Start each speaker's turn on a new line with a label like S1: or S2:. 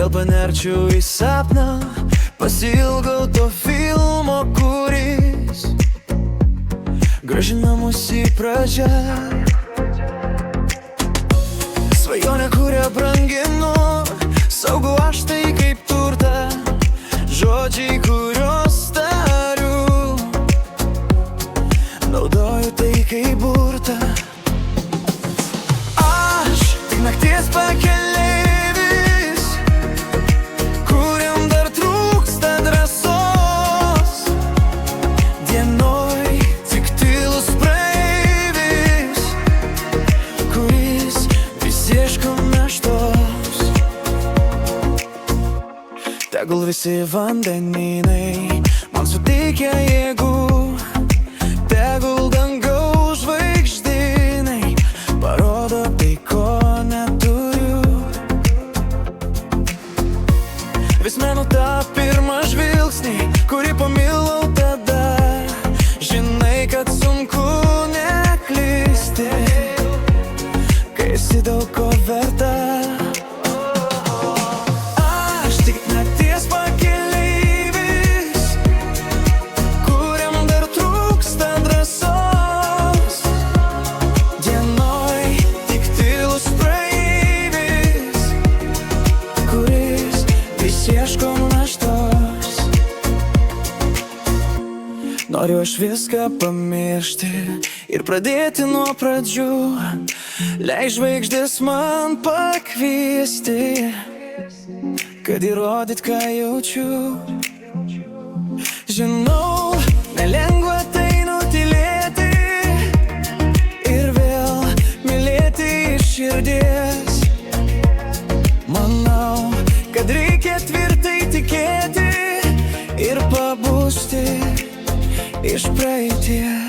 S1: vėl panerčiau į sapną, pasiilgau to filmo, kuris grąžina mus į pradžią. Svajonę, kurią branginu, saugau aš tai kaip turtą, žodžiai, kuriuos tariu, naudoju tai kaip burtą. Aš tik nakties pakeleivis, kuriam dar trūksta drąsos, dienoj tik tylus praeivis, kuris vis ieško naštos. Tegul visi vandenynai man suteikia jėgų, tegul dangaus žvaigždynai parodo tai, ko neturiu. Vis menu tą pirmą žvilgsnį, kurį pamilau tada. Žinai, kad sunku neklysti, kai esi daug ko verta. Aš tik nakties pakeleivis, kuriam dar trūksta drąsos, dienoj tik tylus praeivis, kuris vis ieško naštos. Noriu aš viską pamiršti ir pradėti nuo pradžių, leis žvaigždės man pakviesti, kad įrodyt, ką jaučiu. Žinau, nelengva tai nutylėti ir vėl mylėti iš širdies. Manau, kad reikia tvirtai tikėti ir pabusti iš praeities.